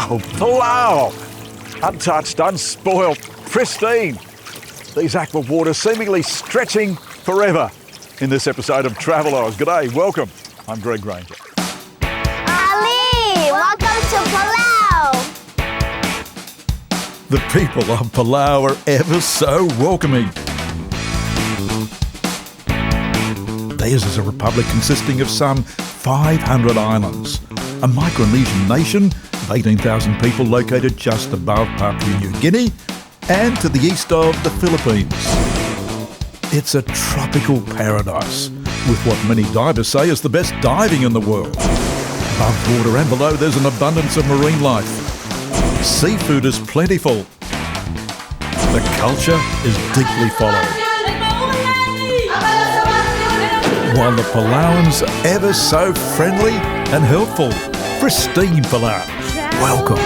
Wow, Palau! Untouched, unspoiled, pristine. These aqua waters seemingly stretching forever in this episode of Travelers. G'day, welcome. I'm Grainger. Ali, welcome to Palau. The people of Palau are ever so welcoming. Theirs is a republic consisting of some 500 islands, a Micronesian nation of 18,000 people located just above Papua New Guinea and to the east of the Philippines. It's a tropical paradise with what many divers say is the best diving in the world. Above water and below there's an abundance of marine life. Seafood is plentiful. The culture is deeply followed. While the Palauans are ever so friendly and helpful. Pristine Palau. Welcome.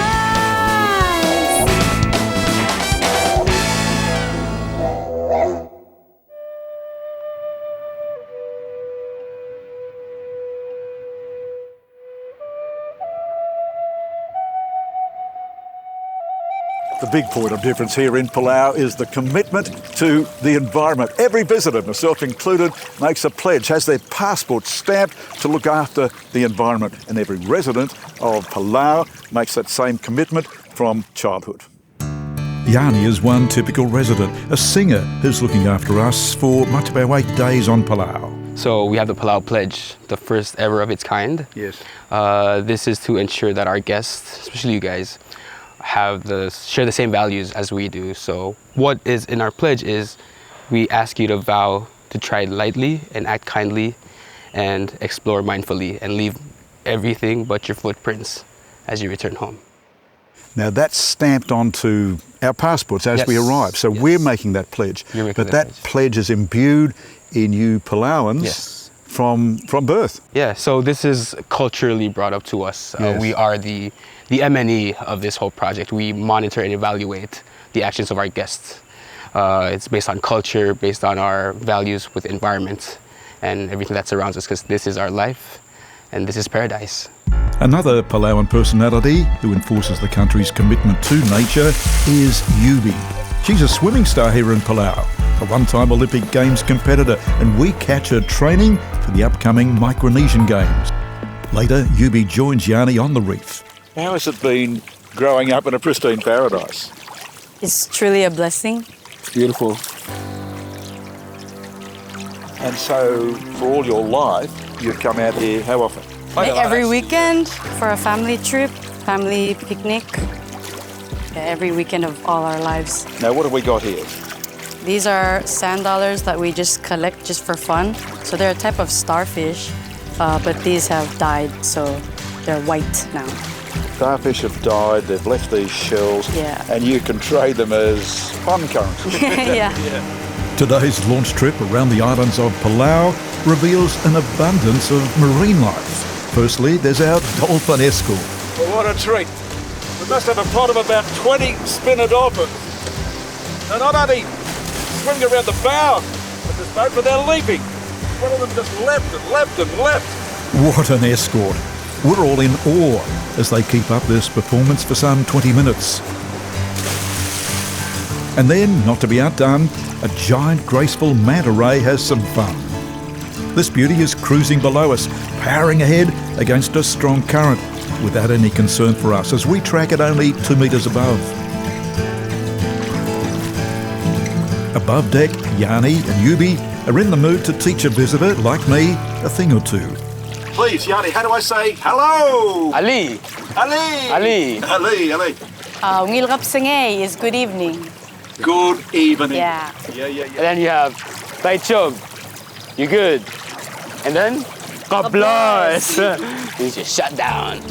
The big point of difference here in Palau is the commitment to the environment. Every visitor, myself included, makes a pledge, has their passport stamped to look after the environment. And every resident of Palau makes that same commitment from childhood. Yani is one typical resident, a singer who's looking after us for much of our 8 days on Palau. So we have the Palau Pledge, the first ever of its kind. Yes. This is to ensure that our guests, especially you guys, share the same values as we do. So what is in our pledge is we ask you to vow to try lightly and act kindly and explore mindfully and leave everything but your footprints as you return home. Now that's stamped onto our passports as we arrive. So we're making that pledge. But that pledge is imbued in you Palauans from birth. Yeah, so this is culturally brought up to us. We are the MNE of this whole project. We monitor and evaluate the actions of our guests. It's based on culture, based on our values with environment and everything that surrounds us, because this is our life and this is paradise. Another Palauan personality who enforces the country's commitment to nature is Yubi. She's a swimming star here in Palau, a one-time Olympic Games competitor, and we catch her training for the upcoming Micronesian Games. Later, Yubi joins Yani on the reef. How has it been growing up in a pristine paradise? It's truly a blessing. It's beautiful. And so, for all your life, you've come out here how often? Every weekend for a family trip, family picnic. Every weekend of all our lives. Now, what have we got here? These are sand dollars that we just collect just for fun. So they're a type of starfish, but these have died, so they're white now. Starfish have died, they've left these shells, and you can trade them as fun currency. Today's launch trip around the islands of Palau reveals an abundance of marine life. Firstly, there's our dolphin escort. Well, what a treat. We must have a pod of about 20 spinner dolphins. They're not only swimming around the bow of this boat, but they're leaping. One of them just leapt and leapt and leapt. What an escort. We're all in awe as they keep up this performance for some 20 minutes. And then, not to be outdone, a giant graceful manta ray has some fun. This beauty is cruising below us, powering ahead against a strong current, without any concern for us as we track it only 2 metres above. Above deck, Yani and Yubi are in the mood to teach a visitor like me a thing or two. Please, Yani, how do I say hello? Ali. Ali. Ali. Ali. Ali. Ngilrap sengay is good evening. Good evening. Yeah. And then you have Bai Chub. You good. And then God bless. He's just shut down.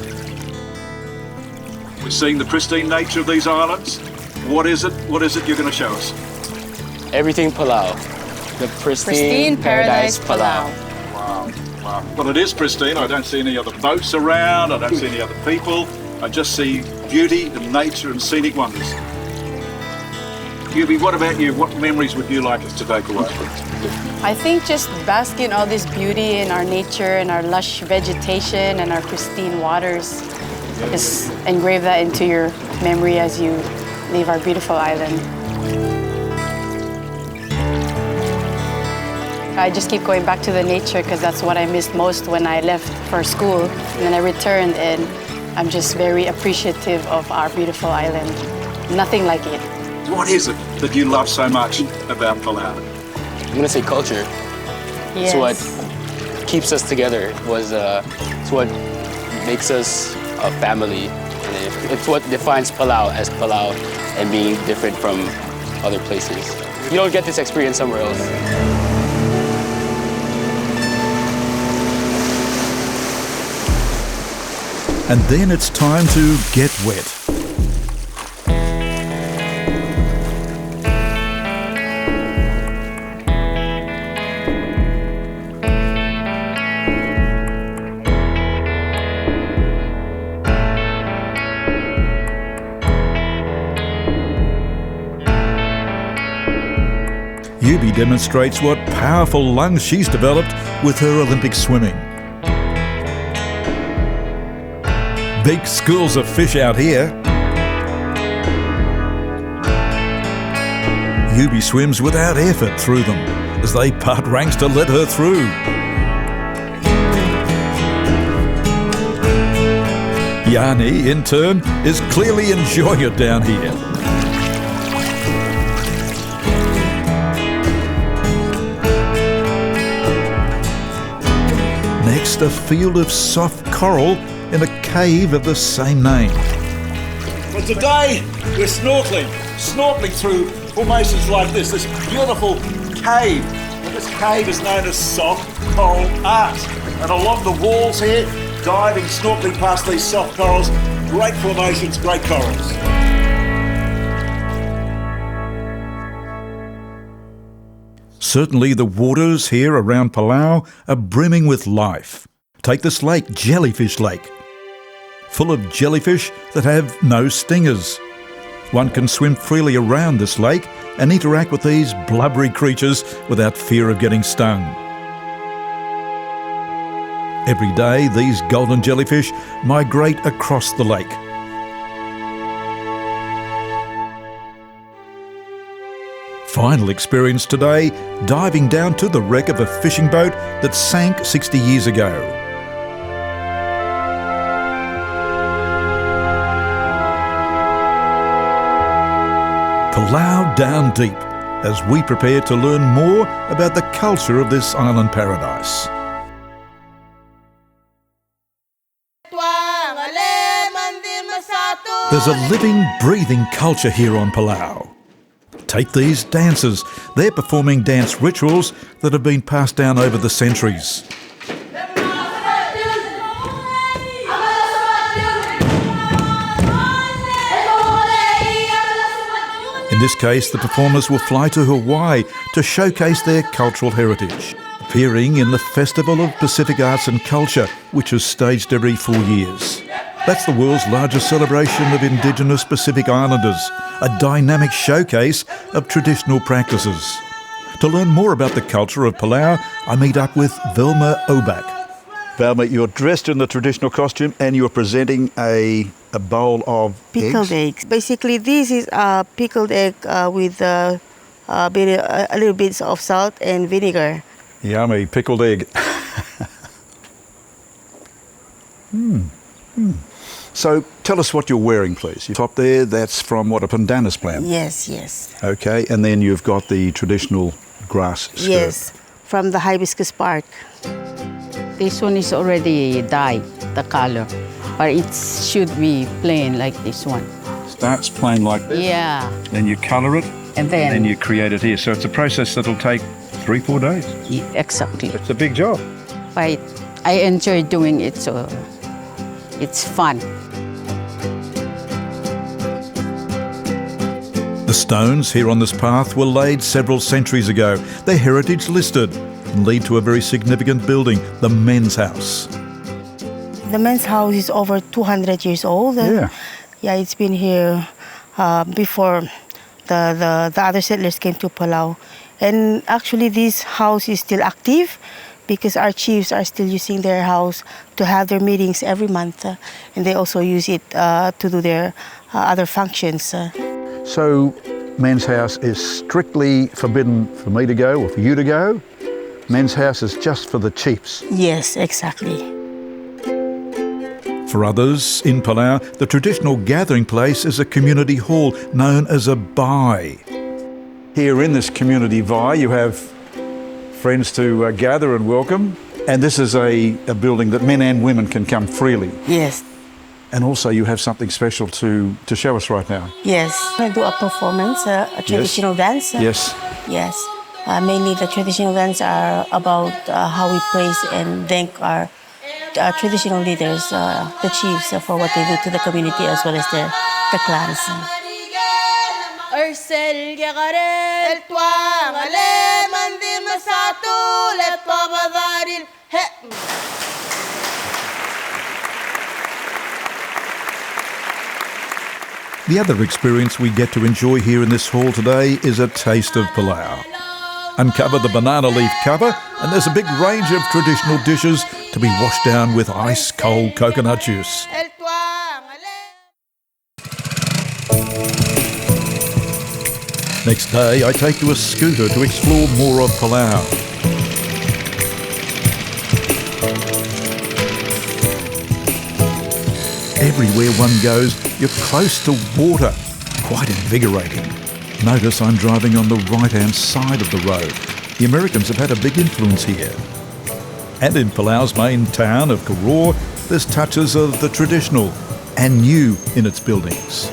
We're seeing the pristine nature of these islands. What is it? What is it you're going to show us? Everything Palau. The pristine paradise Palau. Wow. Well, it is pristine. I don't see any other boats around. I don't see any other people. I just see beauty and nature and scenic wonders. Yubi, what about you? What memories would you like us to take away? I think just bask in all this beauty in our nature and our lush vegetation and our pristine waters. Just engrave that into your memory as you leave our beautiful island. I just keep going back to the nature because that's what I missed most when I left for school. And then I returned and I'm just very appreciative of our beautiful island. Nothing like it. What is it that you love so much about Palau? I'm gonna say culture. Yes. It's what keeps us together. It's what makes us a family. And it's what defines Palau as Palau and being different from other places. You don't get this experience somewhere else. And then it's time to get wet. Yubi demonstrates what powerful lungs she's developed with her Olympic swimming. Big schools of fish out here. Yubi swims without effort through them as they part ranks to let her through. Yani, in turn, is clearly enjoying it down here. Next, a field of soft coral in a cave of the same name. Well, today we're snorkeling through formations like this beautiful cave. And this cave is known as soft coral arch. And along the walls here, diving, snorkeling past these soft corals, great formations, great corals. Certainly the waters here around Palau are brimming with life. Take this lake, Jellyfish Lake, full of jellyfish that have no stingers. One can swim freely around this lake and interact with these blubbery creatures without fear of getting stung. Every day, these golden jellyfish migrate across the lake. Final experience today, diving down to the wreck of a fishing boat that sank 60 years ago. Palau down deep as we prepare to learn more about the culture of this island paradise. There's a living, breathing culture here on Palau. Take these dancers. They're performing dance rituals that have been passed down over the centuries. In this case, the performers will fly to Hawaii to showcase their cultural heritage, appearing in the Festival of Pacific Arts and Culture, which is staged every 4 years. That's the world's largest celebration of Indigenous Pacific Islanders, a dynamic showcase of traditional practices. To learn more about the culture of Palau, I meet up with Velma Obak. Velma, you're dressed in the traditional costume and you're presenting a bowl of pickled eggs. Basically, this is a pickled egg with a little bit of salt and vinegar. Yummy, pickled egg. So tell us what you're wearing, please. Your top there, that's from what, a pandanus plant? Yes, yes. Okay, and then you've got the traditional grass skirt. Yes, from the hibiscus bark. This one is already dyed, the color, but it should be plain like this one. Starts plain like this? Yeah. Then you colour it, and then you create it here. So it's a process that'll take 3-4 days. Yeah, exactly. It's a big job. But I enjoy doing it, so it's fun. The stones here on this path were laid several centuries ago. They're heritage listed and lead to a very significant building, the men's house. The men's house is over 200 years old. Yeah. Yeah, it's been here before the other settlers came to Palau. And actually this house is still active because our chiefs are still using their house to have their meetings every month, and they also use it to do their other functions. So, Men's House is strictly forbidden for me to go or for you to go? Men's House is just for the chiefs? Yes, exactly. For others in Palau, the traditional gathering place is a community hall known as a bai. Here in this community bai, you have friends to gather and welcome, and this is a building that men and women can come freely. Yes. And also you have something special to show us right now. Yes, we do a performance, a traditional dance. Yes. Yes. Mainly the traditional dance are about how we praise and thank our traditional leaders, the chiefs, for what they do to the community as well as the clans. The other experience we get to enjoy here in this hall today is a taste of Palau. Uncover the banana leaf cover and there's a big range of traditional dishes to be washed down with ice-cold coconut juice. Next day, I take to a scooter to explore more of Palau. Everywhere one goes, you're close to water. Quite invigorating. Notice I'm driving on the right-hand side of the road. The Americans have had a big influence here. And in Palau's main town of Koror, there's touches of the traditional and new in its buildings.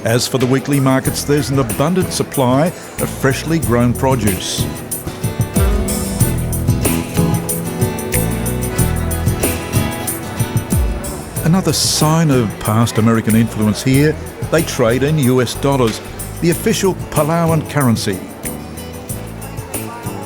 As for the weekly markets, there's an abundant supply of freshly grown produce. Another sign of past American influence here, they trade in US dollars, the official Palauan currency.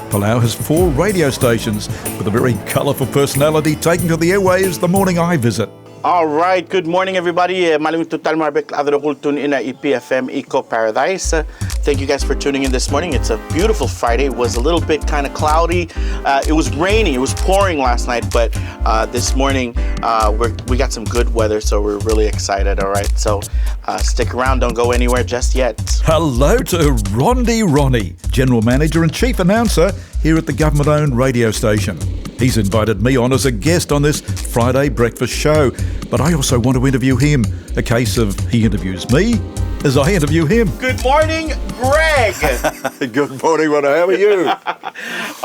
Palau has 4 radio stations with a very colourful personality taking to the airwaves the morning I visit. All right, good morning everybody. Malamig total marbek adro kultun ina EPFM Eco Paradise. Thank you guys for tuning in this morning. It's a beautiful Friday. It was a little bit kind of cloudy. It was rainy. It was pouring last night, but this morning we got some good weather, so we're really excited. All right, so stick around. Don't go anywhere just yet. Hello to Ronnie, General Manager and Chief Announcer here at the government-owned radio station. He's invited me on as a guest on this Friday breakfast show, but I also want to interview him. A case of he interviews me as I interview him. Good morning, Greg. Good morning, Ronnie. How are you?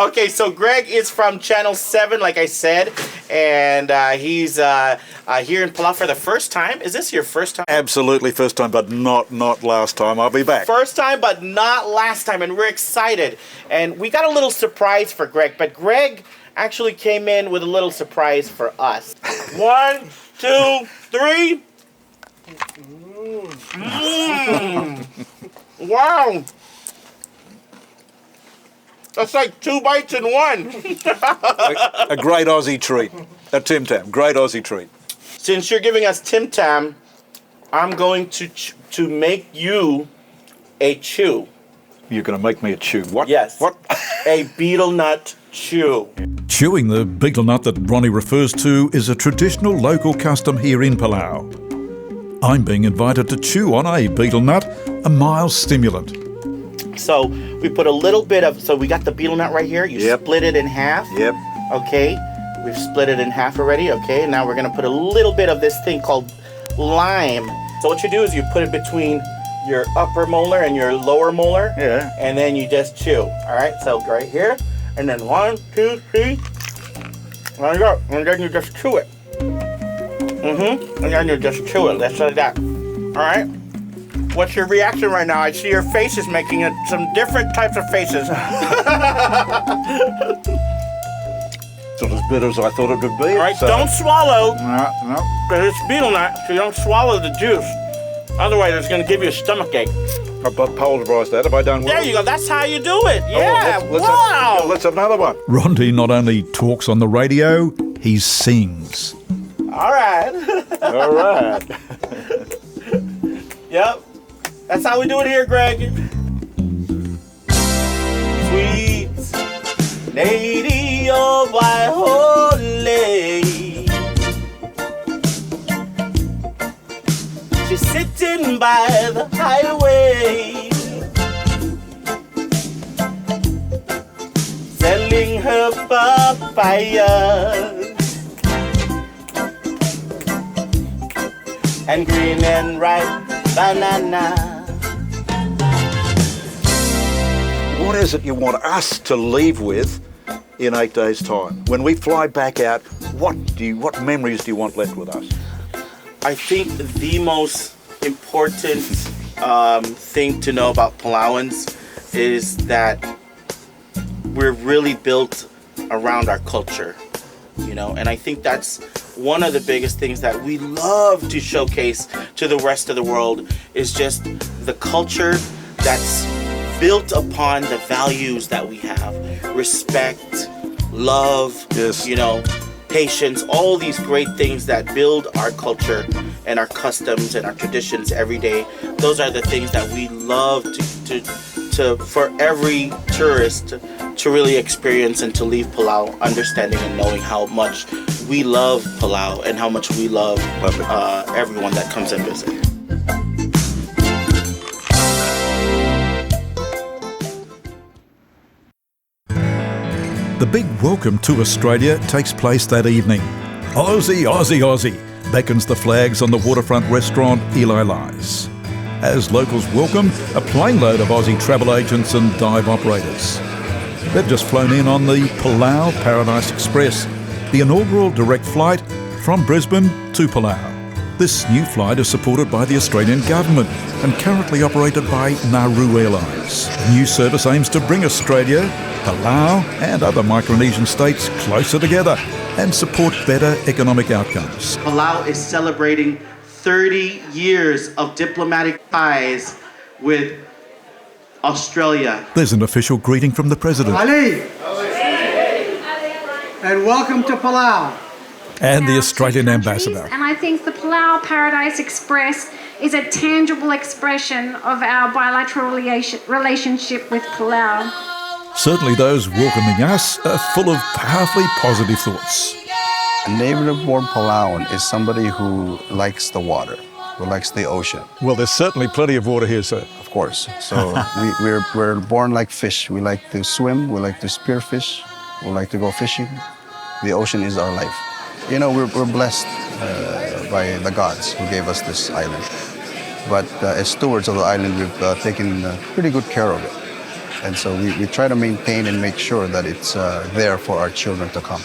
Okay, so Greg is from Channel 7, like I said, and he's here in Palau for the first time. Is this your first time? Absolutely first time, but not last time. I'll be back. First time, but not last time, and we're excited. And we got a little surprise for Greg, but Greg actually came in with a little surprise for us. 1, 2, 3. Wow. That's like 2 bites in one. A great Aussie treat. A Tim Tam. Great Aussie treat. Since you're giving us Tim Tam, I'm going to make you a chew. You're going to make me a chew. What? Yes. What? A betel nut chew. Chewing the betel nut that Ronnie refers to is a traditional local custom here in Palau. I'm being invited to chew on a betel nut, a mild stimulant. So we put a little bit of, so we got the betel nut right here. You split it in half. Yep. Okay. We've split it in half already. Okay. Now we're going to put a little bit of this thing called lime. So what you do is you put it between your upper molar and your lower molar. Yeah. And then you just chew. All right. So right here. And then 1, 2, 3. There you go. And then you just chew it. And then you just chew it. That's like that. All right. What's your reaction right now? I see your face is making some different types of faces. It's not as bitter as I thought it would be. All right. So. Don't swallow. No. Because it's betel nut, so you don't swallow the juice. Otherwise, it's going to give you a stomach ache. I've pulverised that. Have I done well? There you go. That's how you do it. Yeah. Oh, let's have another one. Ronnie not only talks on the radio, he sings. All right. All right. Yep. That's how we do it here, Greg. Sweet lady. oh why holy. She's sitting by the highway, selling her papaya and green and ripe banana. What is it you want us to leave with in 8 days' time? When we fly back out, what memories do you want left with us? I think the most important thing to know about Palauans is that we're really built around our culture, you know, and I think that's one of the biggest things that we love to showcase to the rest of the world is just the culture that's built upon the values that we have: respect, love, yes, you know, patience, all these great things that build our culture and our customs and our traditions every day. Those are the things that we love to for every tourist to really experience and to leave Palau understanding and knowing how much we love Palau and how much we love everyone that comes and visits. The big welcome to Australia takes place that evening. Aussie, Aussie, Aussie beckons the flags on the waterfront restaurant Eli Lai's, as locals welcome a plane load of Aussie travel agents and dive operators. They've just flown in on the Palau Paradise Express, the inaugural direct flight from Brisbane to Palau. This new flight is supported by the Australian government and currently operated by Nauru Airlines. The new service aims to bring Australia, Palau and other Micronesian states closer together and support better economic outcomes. Palau is celebrating 30 years of diplomatic ties with Australia. There's an official greeting from the President. Ali! And welcome to Palau. And the Australian ambassador. And I think the Palau Paradise Express is a tangible expression of our bilateral relationship with Palau. Certainly those welcoming us are full of powerfully positive thoughts. A native-born Palauan is somebody who likes the water, who likes the ocean. Well, there's certainly plenty of water here, sir. Of course. So we're born like fish. We like to swim, we like to spearfish, we like to go fishing. The ocean is our life. You know, we're blessed by the gods who gave us this island. But as stewards of the island, we've taken pretty good care of it. And so we try to maintain and make sure that it's there for our children to come.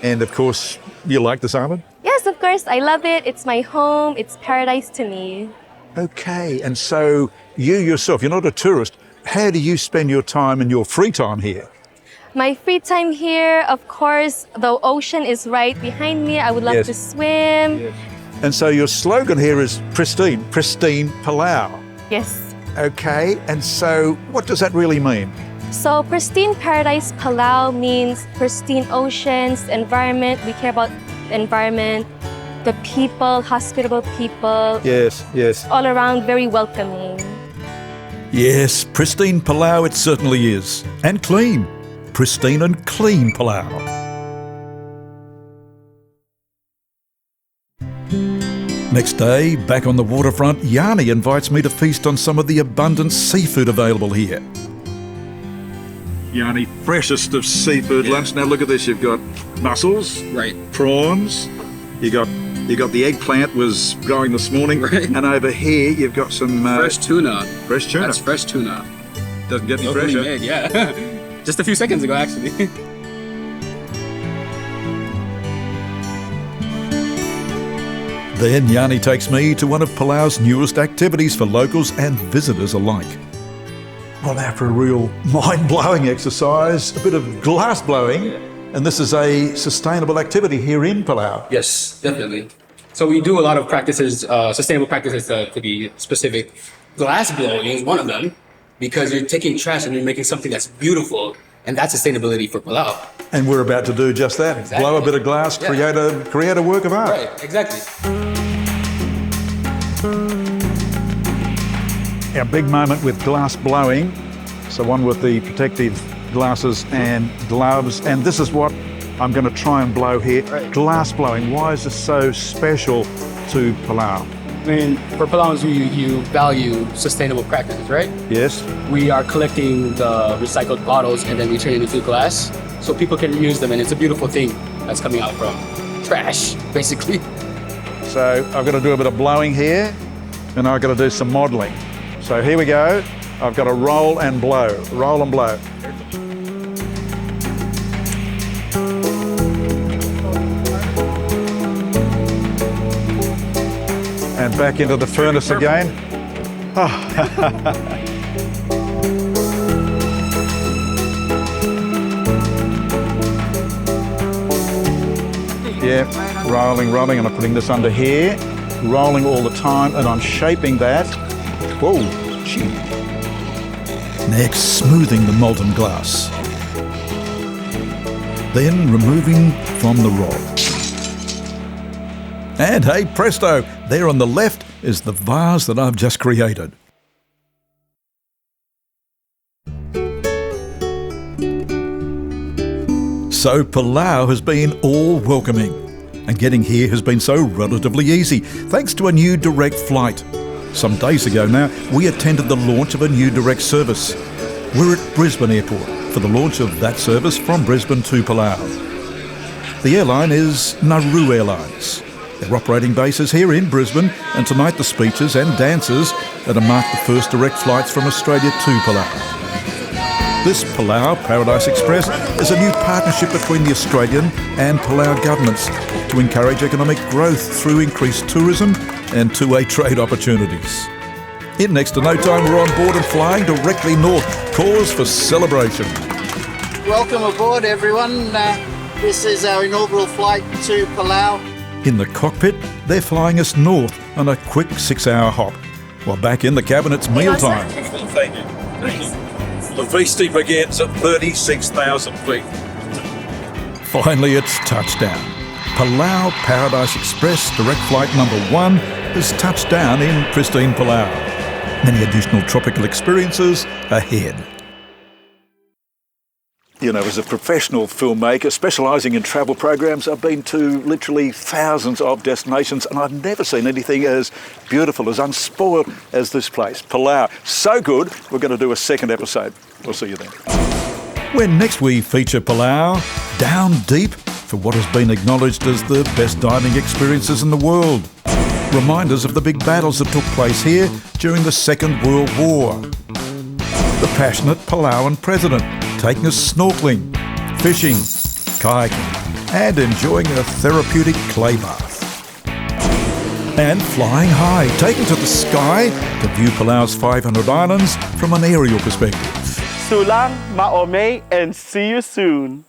And of course, you like this island? Yes, of course. I love it. It's my home. It's paradise to me. Okay, and so you yourself, you're not a tourist. How do you spend your time and your free time here? My free time here, of course, the ocean is right behind me. I would love to swim. Yes. And so your slogan here is pristine, pristine Palau. Yes. Okay, and so what does that really mean? So pristine paradise Palau means pristine oceans, environment. We care about the environment, the people, hospitable people. Yes, yes. All around very welcoming. Yes, pristine Palau it certainly is. And clean. Pristine and clean Palau. Next day, back on the waterfront, Yanni invites me to feast on some of the abundant seafood available here. Yanni, freshest of seafood lunch. Now look at this, you've got mussels, right, prawns, you got the eggplant was growing this morning, right, and over here you've got some fresh tuna. Fresh tuna. That's fresh tuna. Doesn't get any Locally fresher. made, yeah. Just a few seconds ago, actually. Then Yanni takes me to one of Palau's newest activities for locals and visitors alike. Well, now for a real mind-blowing exercise, a bit of glass blowing, and this is a sustainable activity here in Palau. Yes, definitely. So we do a lot of practices, sustainable practices to be specific. Glass blowing is one of them, because you're taking trash and you're making something that's beautiful, and that's sustainability for Palau. And we're about to do just that. Exactly. Blow a bit of glass, Yeah. create a work of art. Right, exactly. Our big moment with glass blowing, so one with the protective glasses and gloves, and this is what I'm going to try and blow here. Glass blowing. Why is this so special to Palau? I mean, for Palauans, you value sustainable practices, right? Yes. We are collecting the recycled bottles and then we turn it into glass so people can reuse them, and it's a beautiful thing that's coming out from trash, basically. So I've got to do a bit of blowing here, and I've got to do some modelling. So here we go. I've got to roll and blow, roll and blow. And back into the furnace again. Yeah, rolling, and I'm putting this under here, rolling all the time, and I'm shaping that. Whoa, gee. Next, smoothing the molten glass. Then removing from the roll. And hey, presto, there on the left is the vase that I've just created. So Palau has been all welcoming, and getting here has been so relatively easy, thanks to a new direct flight. Some days ago now, we attended the launch of a new direct service. We're at Brisbane Airport for the launch of that service from Brisbane to Palau. The airline is Nauru Airlines. Their operating base is here in Brisbane, and tonight the speeches and dances are to mark the first direct flights from Australia to Palau. This Palau Paradise Express is a new partnership between the Australian and Palau governments to encourage economic growth through increased tourism and two-way trade opportunities. In next to no time, we're on board and flying directly north. Cause for celebration. Welcome aboard, everyone. This is our inaugural flight to Palau. In the cockpit, they're flying us north on a quick 6-hour hop, while back in the cabin it's mealtime. Thank you. The V-steep begins at 36,000 feet. Finally, it's touchdown. Palau Paradise Express direct flight number 1 has touched down in pristine Palau. Many additional tropical experiences ahead. You know, as a professional filmmaker specialising in travel programs, I've been to literally thousands of destinations, and I've never seen anything as beautiful, as unspoiled as this place, Palau. So good, we're going to do a second episode. We'll see you then. When next we feature Palau, down deep for what has been acknowledged as the best diving experiences in the world. Reminders of the big battles that took place here during the Second World War. The passionate Palauan president taking us snorkeling, fishing, kayaking, and enjoying a therapeutic clay bath. And flying high, taken to the sky to view Palau's 500 islands from an aerial perspective. Sulang, Maome, and see you soon.